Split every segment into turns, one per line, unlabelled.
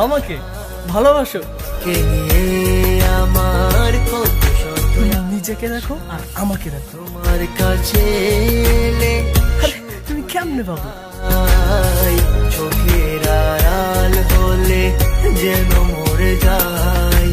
আমাকে ভালোবাসো।
আমার কত
নিজেকে দেখো আর আমাকে দেখো।
তোমার কাছে
তুমি কেমনে পাবো?
চোখের আড়াল হলে যেন মরে যায়।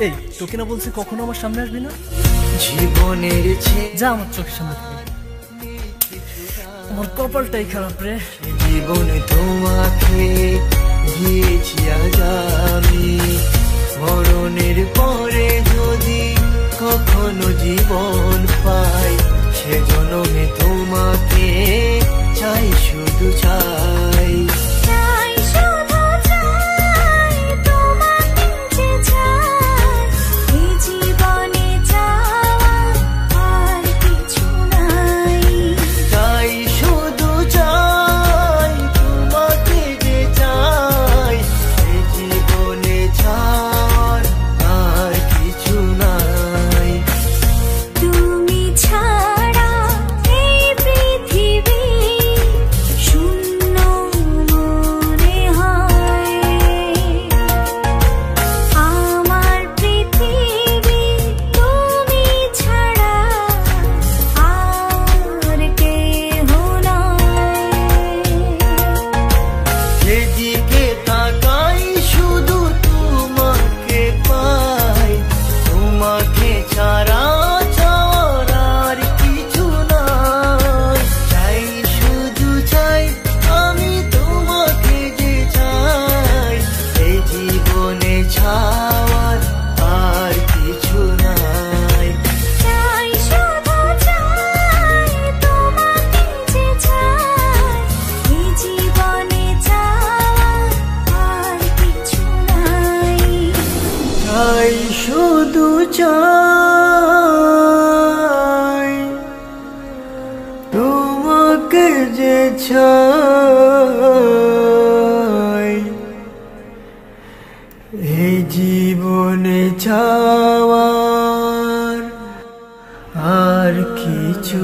এই তোকে না বলছি কখনো আমার সামনে আসবি না।
জীবনের
যা আমার চোখের সামনে থেকে। আমার কপালটাই খারাপ রে।
জীবনে তোমাকে দিয়েছি আজ আমি, মরণের পরে যদি কখনো জীবন পাই, সে জন্মে তোমাকে চাই, শুধু চাই। শুধু চাই তোমাকে যে চাই, এই জীবনে চাওয়ার আর কিছু